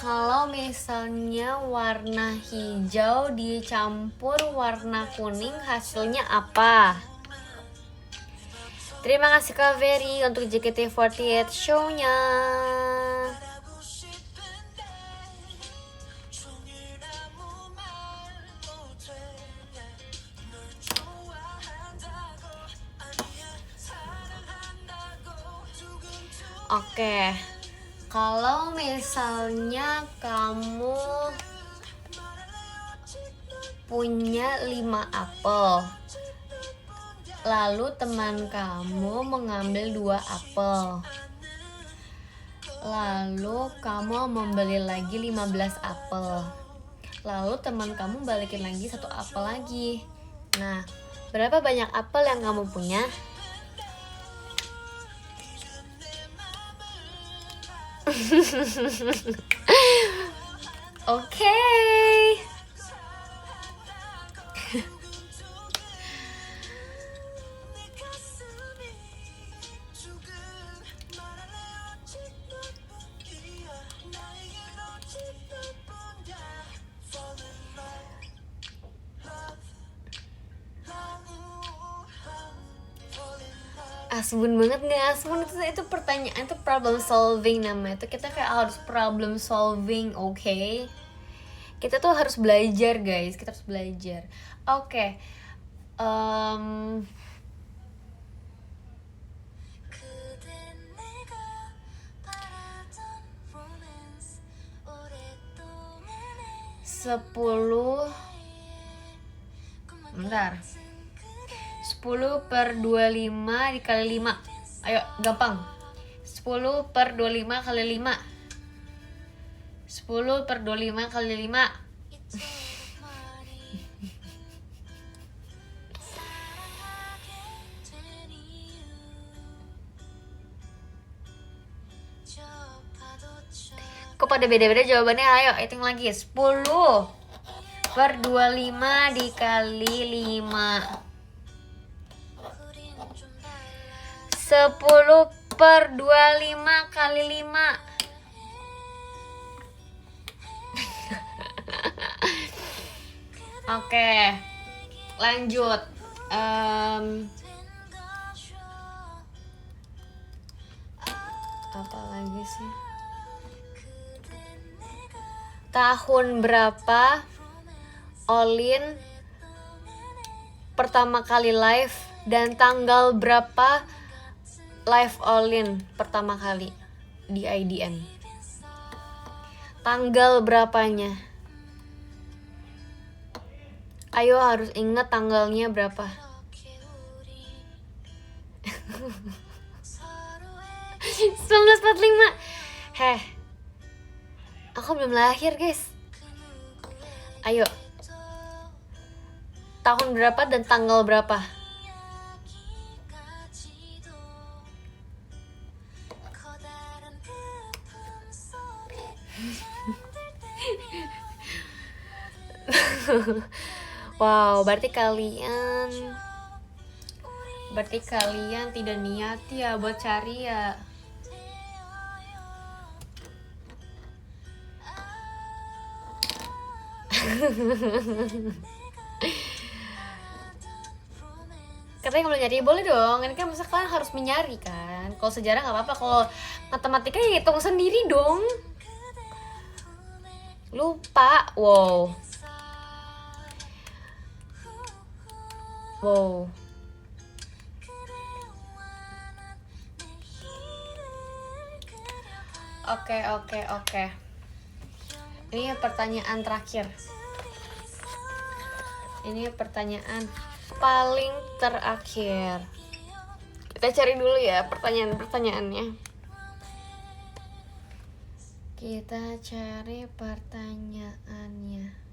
Kalau misalnya warna hijau dicampur warna kuning, hasilnya apa? Terima kasih Kak Very untuk JKT48 show-nya. Oke, kalau misalnya kamu punya 5 apel, lalu teman kamu mengambil 2 apel, lalu kamu membeli lagi 15 apel, lalu teman kamu balikin lagi 1 apel lagi. Nah, berapa banyak apel yang kamu punya? Oke. asbun banget nggak asbun itu pertanyaan itu problem solving namanya itu kita kayak harus problem solving oke. Kita tuh harus belajar guys, kita harus belajar. Oke. em, 10 bentar 10/25 dikali 5. Ayo gampang. 10/25 kali 5. 10/25 kali 5. Kok pada beda-beda jawabannya? Ayo hitung lagi. 10/25 dikali 5. 10/25 kali 5. Oke, lanjut. Apa lagi sih? Tahun berapa Olin pertama kali live dan tanggal berapa live Olin pertama kali di IDN? Tanggal berapanya? Ayo harus ingat tanggalnya berapa. 1945. Heh, aku belum lahir guys. Ayo, tahun berapa dan tanggal berapa? Wow, berarti kalian tidak niat ya buat cari ya. Katanya kalau nyari boleh dong, ini kan masa kalian harus menyari kan. Kalau sejarah nggak apa-apa, kalau matematika ya hitung sendiri dong. Lupa, wow. Oke. Ini pertanyaan terakhir. Ini pertanyaan paling terakhir. Kita cari dulu ya pertanyaannya. Kita cari pertanyaannya.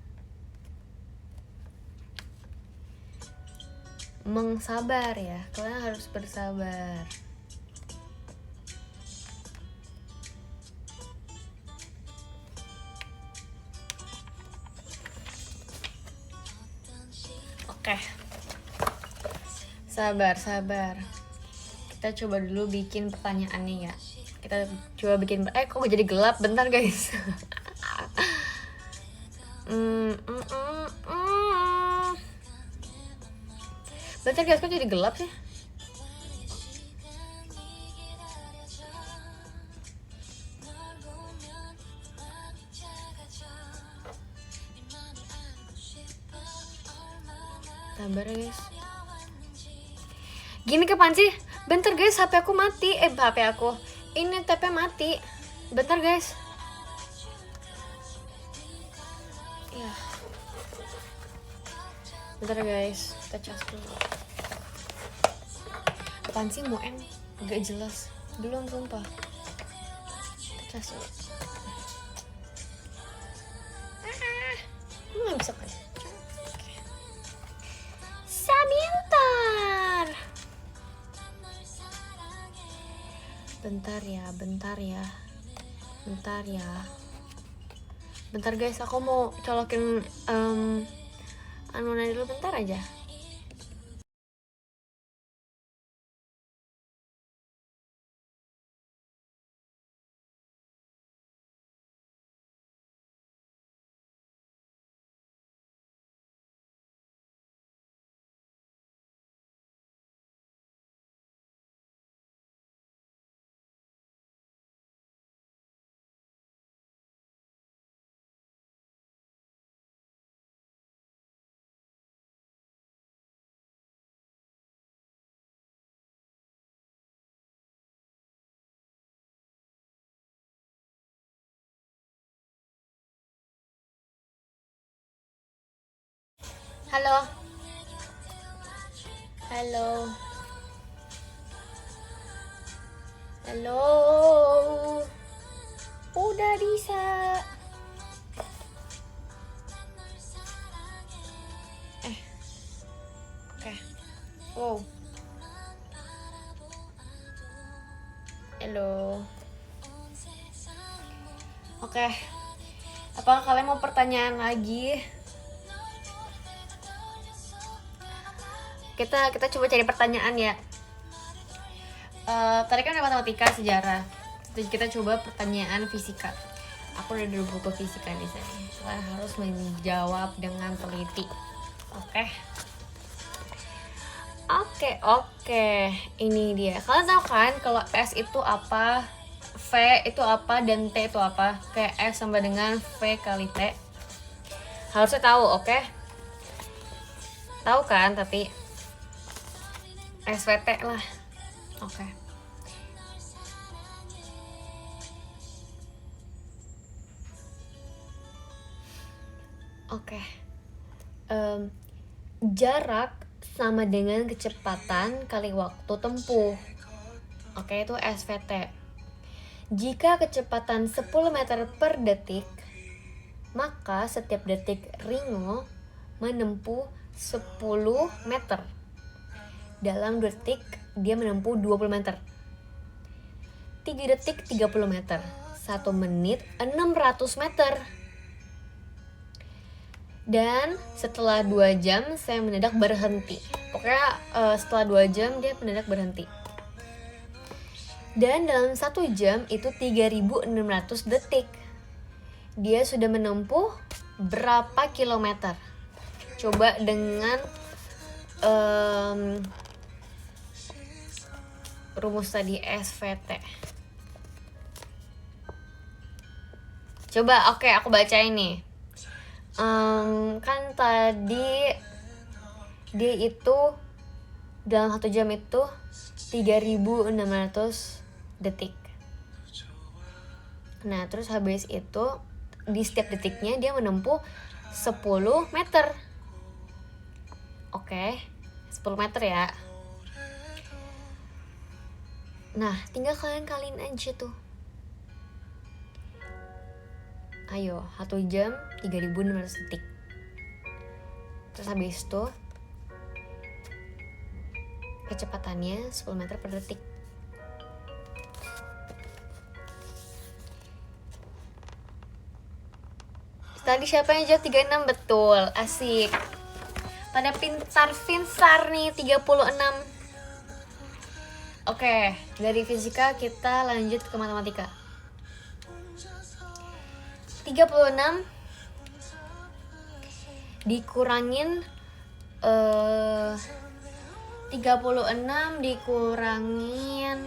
Mengsabar ya, kalian harus bersabar. Oke. Sabar. Kita coba dulu bikin pertanyaannya ya. Kita coba bikin kok jadi gelap, bentar guys. Bentar guys, kok jadi gelap sih? Sabar ya guys. Gini kapan sih? Bentar guys, HP aku mati. HP aku. Ini TP mati. Bentar guys. Ya. Bentar guys, kita cas dulu. Apaan sih Moen? Gak jelas. Belum sumpah. Kita cas dulu. Gak bisa kan? Sabentar. Bentar guys, aku mau colokin anunya dulu bentar aja. Halo. Halo. Halo. Udah bisa. Oke. Wow. Halo. Oke. Apakah kalian mau pertanyaan lagi? Kita coba cari pertanyaan ya. Tadi kan ada matematika, sejarah. Kita coba pertanyaan fisika. Aku udah ada buku fisika di sini. Kalian harus menjawab dengan teliti. Oke. Ini dia. Kalian tahu kan kalau S itu apa, V itu apa, dan T itu apa? Kayak S sama dengan V kali T. Harusnya tahu, oke? Tahu kan, tapi SVT lah. Oke. Jarak sama dengan kecepatan kali waktu tempuh. Oke, itu SVT. Jika kecepatan 10 meter per detik, maka setiap detik Ringo menempuh 10 meter. Dalam 2 detik dia menempuh 20 meter. 3 detik 30 meter. 1 menit 600 meter. Dan setelah 2 jam saya mendadak berhenti. Pokoknya setelah 2 jam dia mendadak berhenti. Dan dalam 1 jam itu 3600 detik. Dia sudah menempuh berapa kilometer? Coba dengan rumus tadi SVT. Coba, oke, aku baca ini. Kan tadi dia itu dalam 1 jam itu 3600 detik. Nah, terus habis itu di setiap detiknya dia menempuh 10 meter. Oke, 10 meter ya. Nah, tinggal kalian kaliin aja tuh. Ayo, 1 jam 3600 detik. Terus habis itu kecepatannya 10 meter per detik. Tadi siapa yang jawab 36? Betul, asik. Pada pintar-pintar nih 36. Oke, dari fisika kita lanjut ke matematika. 36 dikurangin 36 dikurangin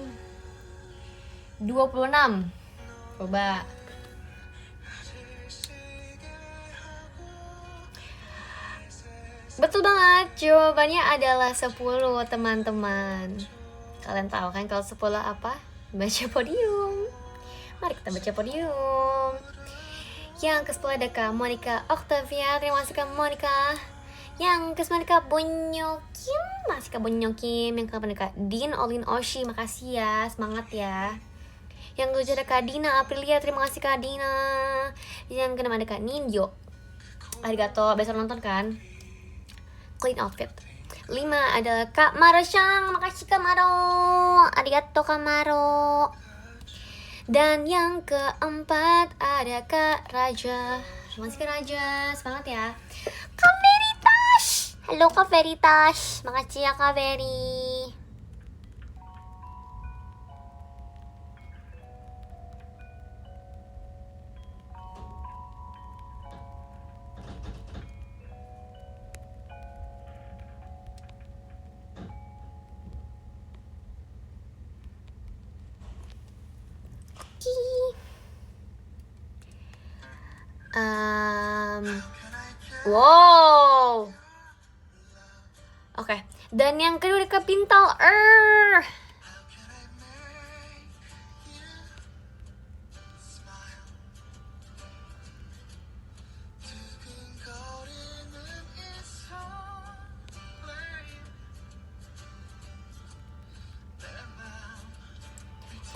26. Coba. Betul banget, jawabannya adalah 10, teman-teman. Kalian tahu kan kalau 10 apa? Baca podium. Mari kita baca podium. Yang ke-10 ada Kak Monica Octavia. Terima kasih Kak Monica. Yang ke-9 Kak Bonyokim. Masih Kak Bonyokim. Yang ke-8 ada Kak Din Olin Oshi. Makasih ya, semangat ya. Yang ke-7 ada Kak Dina Aprilia. Terima kasih Kak Dina. Yang ke-6 ada Kak Ninjo. Arigato, besok nonton kan? Clean outfit. 5 adalah Kak Maro Shang. Makasih Kak Maro. Arigato Kak Maro. Dan yang ke-4 ada Kak Raja. Masih Kak Raja, semangat ya. Kak Veritas. Halo Kak Veritas. Makasih ya Kak Veri. Wow. Oke. Dan yang kedua ada Kak Pintal.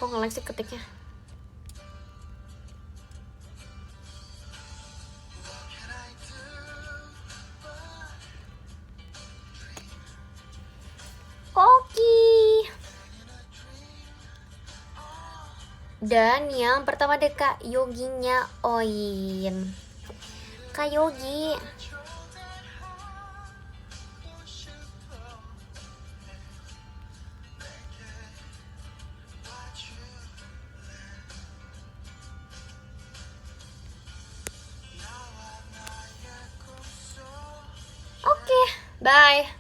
nge-lag sih ketiknya. Oke. Dan yang pertama ada Kak Yoginya Oin. Kak Yogi. Oke, bye.